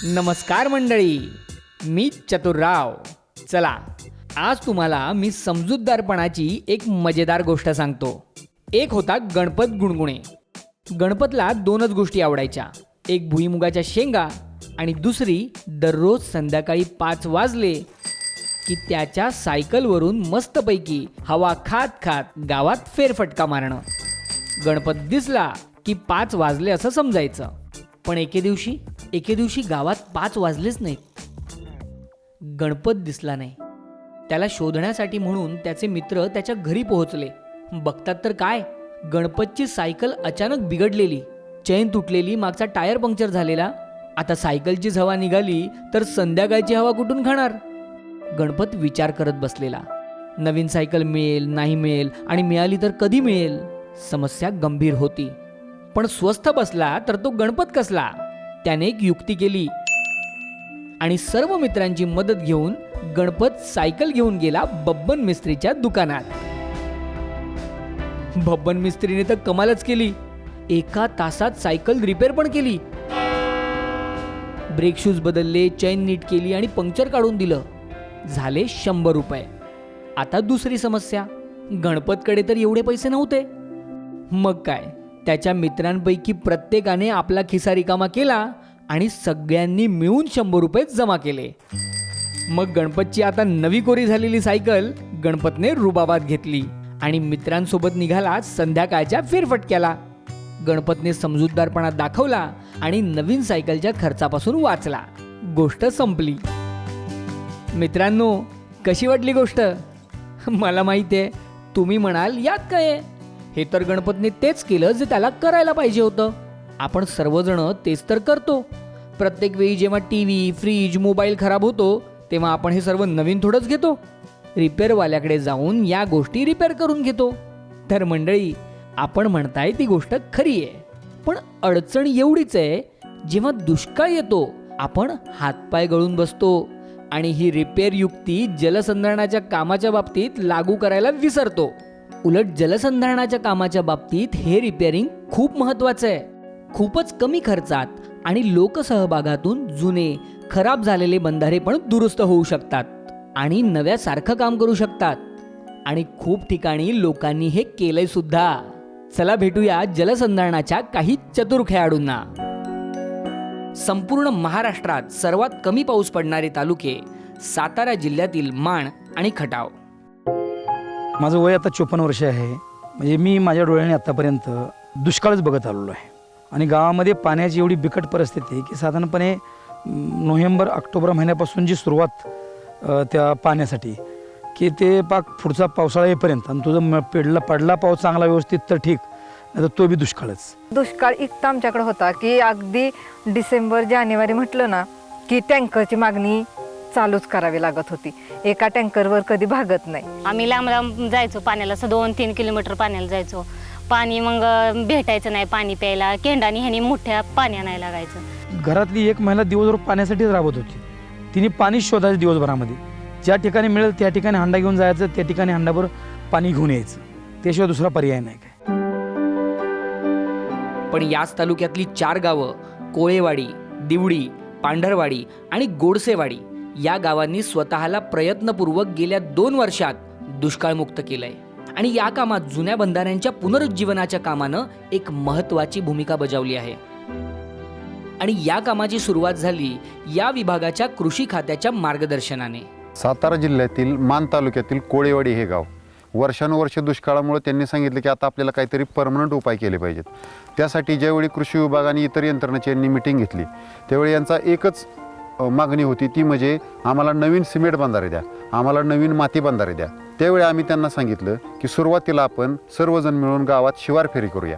नमस्कार मंडळी, मी चतुरराव. चला, आज तुम्हाला मी समजूतदारपणाची एक मजेदार गोष्ट सांगतो. एक होता गणपत गुणगुणे. गणपतला दोनच गोष्टी आवडायच्या, एक भुईमुगाच्या शेंगा आणि दुसरी दररोज संध्याकाळी 5 वाजले की त्याच्या सायकलवरून मस्तपैकी हवा खात खात गावात फेरफटका मारणं. गणपत दिसला की 5 वाजले असं समजायचं. पण एके दिवशी गावात 5 वाजलेच नाहीत. गणपत दिसला नाही. त्याला शोधण्यासाठी म्हणून त्याचे मित्र त्याच्या घरी पोहोचले. बघतात तर काय, गणपतची सायकल अचानक बिघडलेली, चैन तुटलेली, मागचा टायर पंक्चर झालेला. आता सायकलचीच हवा निघाली तर संध्याकाळची हवा कुठून खाणार? गणपत विचार करत बसलेला. नवीन सायकल मिळेल, नाही मिळेल, आणि मिळाली तर कधी मिळेल? समस्या गंभीर होती. पण स्वस्थ बसला तर तो गणपत कसला? त्याने एक युक्ती केली आणि सर्व मित्रांची मदत घेऊन गणपत सायकल घेऊन गेला बब्बन मिस्त्रीच्या दुकानात. बब्बन मिस्त्रीने तर कमालच केली. 1 तासात सायकल रिपेअर पण केली. ब्रेक शूज बदलले, चैन नीट केली आणि पंक्चर काढून दिलं. झाले 100 रुपये. आता दुसरी समस्या, गणपतकडे तर एवढे पैसे नव्हते. मग काय, त्याच्या मित्रांपैकी प्रत्येकाने आपला खिसा रिकामा केला आणि सगळ्यांनी मिळून 100 रुपये जमा केले. मग गणपतची आता नवी कोरी झालेली सायकल गणपतने रुबाबात घेतली आणि मित्रांसोबत निघाला संध्याकाळच्या फेरफटक्याला. गणपतने समजूतदारपणा दाखवला आणि नवीन सायकलच्या खर्चापासून वाचला. गोष्ट संपली. मित्रांनो, कशी वाटली गोष्ट? मला माहिती आहे, तुम्ही म्हणाल यात काय आहे? हे तर गणपतने तेच केलं जे त्याला करायला पाहिजे होतं. आपण सर्वजण तेच तर करतो. प्रत्येक वेळी जेव्हा टीव्ही, फ्रीज, मोबाईल खराब होतो तेव्हा आपण हे सर्व नवीन थोडंच घेतो. रिपेअरवाल्याकडे जाऊन या गोष्टी रिपेअर करून घेतो. तर मंडळी, आपण म्हणताय ती गोष्ट खरी आहे. पण अडचण एवढीच आहे, जेव्हा दुष्काळ येतो आपण हातपाय गळून बसतो आणि ही रिपेअर युक्ती जलसंधारणाच्या कामाच्या बाबतीत लागू करायला विसरतो. उलट जलसंधारणाच्या कामाच्या बाबतीत हे रिपेअरिंग खूप महत्त्वाचं आहे. खूपच कमी खर्चात आणि लोकसहभागातून जुने खराब झालेले बंधारे पण दुरुस्त होऊ शकतात आणि नव्यासारखं काम करू शकतात. आणि खूप ठिकाणी लोकांनी हे केलंय सुद्धा. चला भेटूया जलसंधारणाच्या काही चतुर खेळाडूंना. संपूर्ण महाराष्ट्रात सर्वात कमी पाऊस पडणारे तालुके सातारा जिल्ह्यातील माण आणि खटाव. माझं वय आता 54 वर्ष आहे. म्हणजे मी माझ्या डोळ्याने आत्तापर्यंत दुष्काळच बघत आलेलो आहे. आणि गावामध्ये पाण्याची एवढी बिकट परिस्थिती आहे की साधारणपणे नोव्हेंबर ऑक्टोबर महिन्यापासून जी सुरुवात त्या पाण्यासाठी की ते पाक पुढचा पावसाळा येईपर्यंत, आणि तुझं पडला पाऊस चांगला व्यवस्थित तर ठीक, नाही तर तो बी दुष्काळच. दुष्काळ इतका आमच्याकडे होता की अगदी डिसेंबर जानेवारी म्हटलं ना की टँकरची मागणी चालूच करावी लागत होती. एका टँकरवर कधी भागत नाही. आम्ही लांब लांब जायचो पाण्याला, असं 2-3 किलोमीटर पाण्याला जायचो. पाणी मग भेटायचं नाही पाणी प्यायला. केंडाने ह्यानी मोठ्या पाणी आणायला लागायचं. घरातली एक महिला दिवसभर पाण्यासाठीच राबत होती. तिने पाणी शोधायचं दिवसभरामध्ये. ज्या ठिकाणी मिळेल त्या ठिकाणी हांडा घेऊन जायचं, त्या ठिकाणी हांडाभर पाणी घेऊन यायचं. त्याशिवाय दुसरा पर्याय नाही काय. पण याच तालुक्यातली 4 गावं, कोळेवाडी, दिवडी, पांढरवाडी आणि गोडसेवाडी, या गावांनी स्वतःला प्रयत्नपूर्वक गेल्या 2 वर्षात दुष्काळमुक्त केलंय. आणि या कामात जुन्या बंधाऱ्यांच्या पुनरुज्जीवनाच्या कामानं एक महत्त्वाची भूमिका बजावली आहे. आणि या कामाची सुरुवात झाली या विभागाच्या कृषी खात्याच्या मार्गदर्शनाने. सातारा जिल्ह्यातील मान तालुक्यातील कोळेवाडी हे गाव वर्षानुवर्ष दुष्काळामुळे त्यांनी सांगितलं की आता आपल्याला काहीतरी परमनंट उपाय केले पाहिजेत. त्यासाठी ज्यावेळी कृषी विभाग आणि इतर यंत्रणाची यांनी मिटिंग घेतली त्यावेळी यांचा एकच मागणी होती, ती म्हणजे आम्हाला नवीन सिमेंट बंधारे द्या, आम्हाला नवीन माती बंधारे द्या. त्यावेळी आम्ही त्यांना सांगितलं की सुरुवातीला आपण सर्वजण मिळून गावात शिवार फेरी करूया.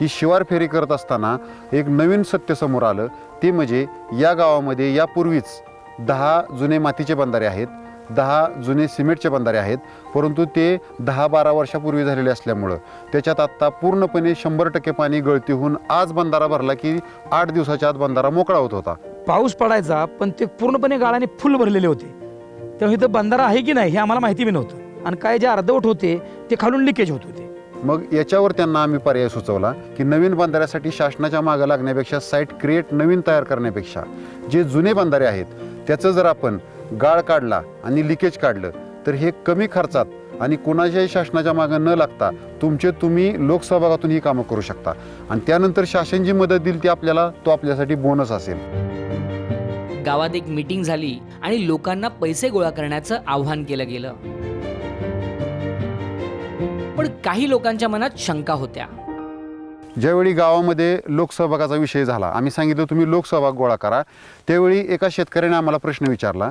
ही शिवार फेरी करत असताना एक नवीन सत्य समोर आलं. ते म्हणजे या गावामध्ये यापूर्वीच 10 जुने मातीचे बंधारे आहेत 10 जुने सिमेंटचे बंधारे आहेत, परंतु ते 10-12 वर्षापूर्वी झालेले असल्यामुळं त्याच्यात आत्ता पूर्णपणे 100% पाणी गळती होऊन आज बंधारा भरला की 8 दिवसाच्या आत बंधारा मोकळा होत होता. पाऊस पडायचा पण ते पूर्णपणे गाळाने फुल भरलेले होते. तेव्हा इथं बंधारा आहे की नाही हे आम्हाला माहिती बी नव्हतं आणि काय जे अर्धवट होते ते खालून लिकेज होत होते. मग याच्यावर त्यांना आम्ही पर्याय सुचवला की नवीन बंधाऱ्यासाठी शासनाच्या मागं लागण्यापेक्षा साईट क्रिएट नवीन तयार करण्यापेक्षा जे जुने बंधारे आहेत त्याचं जर आपण गाळ काढला आणि लिकेज काढलं तर हे कमी खर्चात आणि कोणाच्याही शासनाच्या मागं न लागता तुम्ही लोकसहभागातून ही कामं करू शकता आणि त्यानंतर शासन जी मदत देईल ती तो आपल्यासाठी बोनस असेल. गावात एक मीटिंग झाली आणि लोकांना पैसे गोळा करण्याचं आव्हान केलं गेलं. पण काही लोकांच्या मनात शंका होत्या. ज्यावेळी गावामध्ये लोकसहभागाचा विषय झाला, आम्ही सांगितलं तुम्ही लोकसहभाग गोळा करा. त्यावेळी एका शेतकऱ्याने आम्हाला प्रश्न विचारला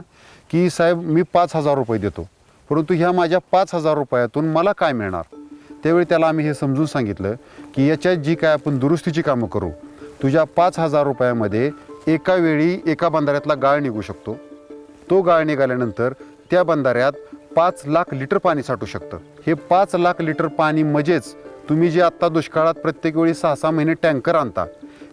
की साहेब मी 5,000 रुपये देतो, परंतु ह्या माझ्या 5,000 रुपयातून मला काय मिळणार. त्यावेळी त्याला आम्ही हे समजून सांगितलं की याच्यात जी काय आपण दुरुस्तीची कामं करू, तुझ्या 5,000 रुपयामध्ये एका वेळी एका बंधाऱ्यातला गाळ निघू शकतो. तो गाळ निघाल्यानंतर त्या बंधाऱ्यात 5 लाख लिटर पाणी साठू शकतं. हे 5 लाख लिटर पाणी म्हणजेच तुम्ही जे आत्ता दुष्काळात प्रत्येक वेळी 6-6 महिने टँकर आणता,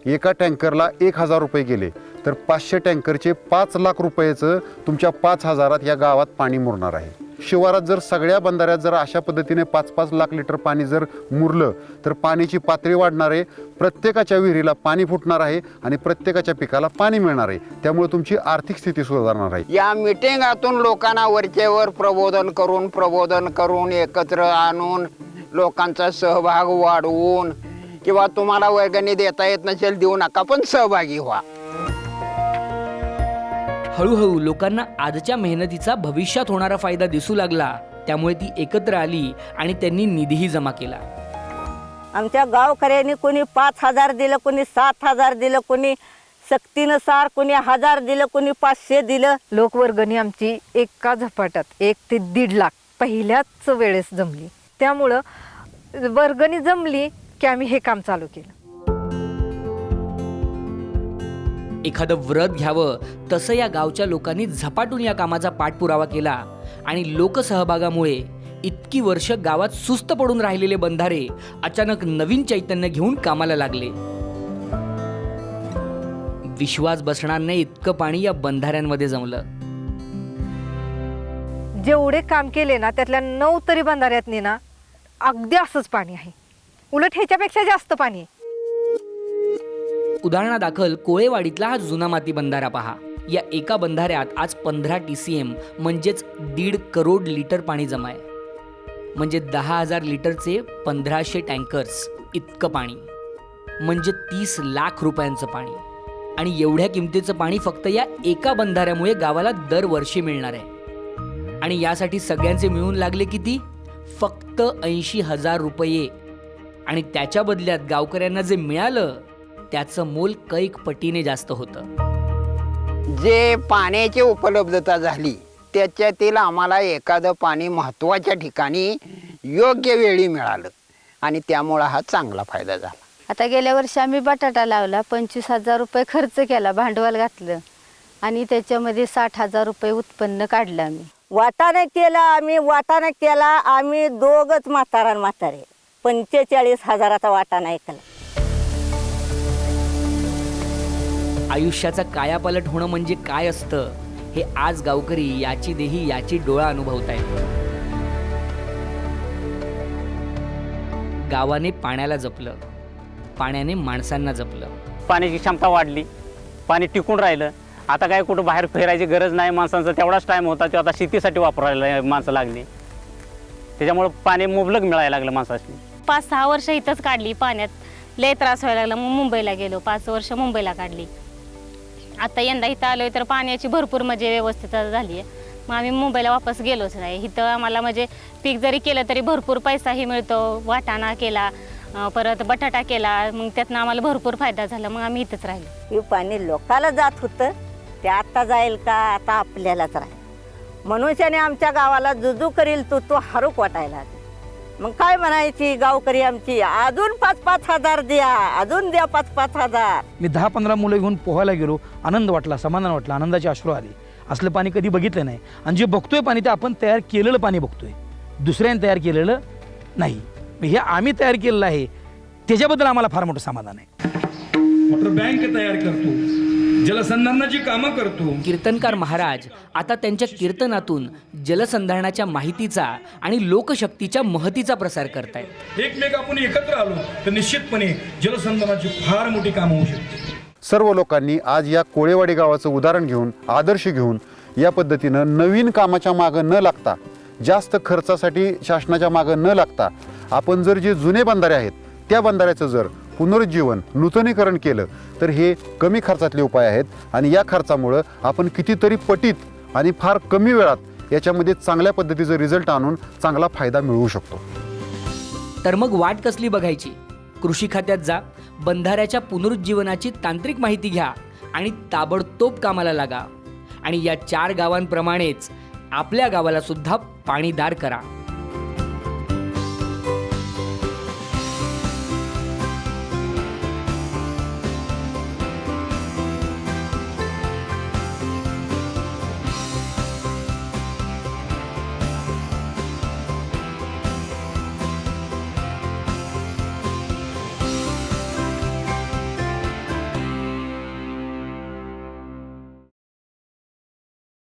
एका टँकरला 1,000 रुपये गेले तर 500 टँकरचे 5 लाख रुपयाचं तुमच्या 5,000 या गावात पाणी मुरणार आहे. शिवारात जर सगळ्या बंधाऱ्यात जर अशा पद्धतीने 5-5 लाख लिटर पाणी जर मुरलं तर पाण्याची पातळी वाढणार आहे, प्रत्येकाच्या विहिरीला पाणी फुटणार आहे आणि प्रत्येकाच्या पिकाला पाणी मिळणार आहे. त्यामुळे तुमची आर्थिक स्थिती सुधारणार आहे. या मिटिंगातून लोकांना वरचेवर प्रबोधन करून एकत्र आणून लोकांचा सहभाग वाढवून किंवा तुम्हाला वर्गणी देता येत नसेल देऊ नका पण सहभागी व्हा. हळूहळू लोकांना आजच्या मेहनतीचा भविष्यात होणारा फायदा दिसू लागला. त्यामुळे ती एकत्र आली आणि त्यांनी निधीही जमा केला. आमच्या गावकऱ्यांनी कोणी 5,000 दिलं, कोणी 7,000 दिलं, कोणी सक्तीनुसार कोणी 1,000 दिलं, कोणी 500 दिलं. लोकवर्गणी आमची एका झपाट्यात 1 ते 1.5 लाख पहिल्याच वेळेस जमली. त्यामुळं वर्गणी जमली की आम्ही हे काम चालू केलं. एखादं व्रत घ्यावं तसं या गावच्या लोकांनी झपाटून या कामाचा पाठपुरावा केला आणि लोकसहभागामुळे इतकी वर्ष गावात सुस्त पडून राहिलेले बंधारे अचानक नवीन चैतन्य घेऊन कामाला लागले. विश्वास बसणार नाही इतकं पाणी या बंधाऱ्यांमध्ये जमलं. जेवढे काम केले ना त्यातल्या 9 तरी बंधाऱ्यातनी ना अगदी असंच पाणी आहे, उलट ह्याच्यापेक्षा जास्त पाणी आहे. उदाहरणादाखल कोळेवाडीतला हा जुना माती बंधारा पहा. या एका बंधाऱ्यात आज 15 TCM म्हणजेच 1.5 करोड लिटर पाणी जमा आहे. म्हणजे 10,000 लिटरचे 1,500 टँकर्स इतकं पाणी, म्हणजे 30 लाख रुपयांचं पाणी. आणि एवढ्या किमतीचं पाणी फक्त या एका बंधाऱ्यामुळे गावाला दरवर्षी मिळणार आहे. आणि यासाठी सगळ्यांचे मिळून लागले किती? फक्त 80,000 रुपये. आणि त्याच्या बदल्यात गावकऱ्यांना जे मिळालं त्याचं मोल कैक पटीने जास्त होतं. जे पाण्याची उपलब्धता झाली त्याच्यातील आम्हाला एखादं पाणी महत्त्वाच्या ठिकाणी योग्य वेळी मिळालं आणि त्यामुळं हा चांगला फायदा झाला. आता गेल्या वर्षी आम्ही बटाटा लावला, 25,000 रुपये खर्च केला, भांडवल घातलं आणि त्याच्यामध्ये 60,000 रुपये उत्पन्न काढलं. आम्ही वाटाणा केला आम्ही दोघच म्हातारे 45,000चा वाटाणा ऐकला. आयुष्याचा कायापालट होणं म्हणजे काय असतं हे आज गावकरी याची देही याची डोळा अनुभवतायत. गावाने पाण्याला जपलं, पाण्याने माणसांना जपलं. पाण्याची क्षमता वाढली, पाणी टिकून राहिलं. आता काय कुठं बाहेर फिरायची गरज नाही. माणसांचा तेवढाच टाईम होता तो आता शेतीसाठी वापरायला माणसं लागली. त्याच्यामुळं पाणी मुबलक मिळायला लागलं माणसाशी. 5-6 वर्ष इथंच काढली. पाण्यात लय त्रास व्हायला लागला. मग मुंबईला गेलो, 5 वर्ष मुंबईला काढली. आता यंदा इथं आलोय तर पाण्याची भरपूर म्हणजे व्यवस्थित झाली आहे. मग आम्ही मुंबईला वापस गेलोच नाही. इथं आम्हाला म्हणजे पीक जरी केलं तरी भरपूर पैसाही मिळतो. वाटाणा केला, परत बटाटा केला, मग त्यातनं आम्हाला भरपूर फायदा झाला. मग आम्ही इथंच राहिलो. हे पाणी लोकाला जात होतं ते आता जाईल का? आता आपल्यालाच राहील. मनुष्याने आमच्या गावाला जुजू करील तो हारूक वाटायला. मग काय म्हणायची गावकरी आमची, अजून 5-5 हजार द्या, अजून द्या 5-5 हजार. मी 10-15 मुलं घेऊन पोहायला गेलो. आनंद वाटला, समाधान वाटलं, आनंदाची अश्रू आली. असलं पाणी कधी बघितलं नाही. आणि जे बघतोय पाणी ते आपण तयार केलेलं पाणी बघतोय, दुसऱ्याने तयार केलेलं नाही. हे आम्ही तयार केलेलं आहे, त्याच्याबद्दल आम्हाला फार मोठं समाधान आहे. वॉटर बँक तयार करतो, जलसंधारणाची कामं करतो. कीर्तनकार महाराज आता त्यांच्या कीर्तनातून जलसंधारणाच्या माहितीचा आणि लोकशक्तीच्या महतीचा प्रसार करतायत. एकमेक आपण एकत्र आलो तर निश्चितपणे जलसंधारणाची फार मोठी कामं होऊ शकते. सर्व लोकांनी आज या कोळेवाडी गावाचं उदाहरण घेऊन, आदर्श घेऊन या पद्धतीनं नवीन कामाच्या मागं न लागता, जास्त खर्चासाठी शासनाच्या मागं न लागता, आपण जर जे जुने बंधारे आहेत त्या बंधाऱ्याचं जर पुनरुज्जीवन, नूतनीकरण केलं तर हे कमी खर्चातले उपाय आहेत. आणि या खर्चामुळं आपण कितीतरी पटीत आणि फार कमी वेळात याच्यामध्ये चांगल्या पद्धतीचा रिझल्ट आणून चांगला फायदा मिळवू शकतो. तर मग वाट कसली बघायची? कृषी खात्यात जा, बंधाऱ्याच्या पुनरुज्जीवनाची तांत्रिक माहिती घ्या आणि ताबडतोब कामाला लागा. आणि या 4 गावांप्रमाणेच आपल्या गावाला सुद्धा पाणीदार करा.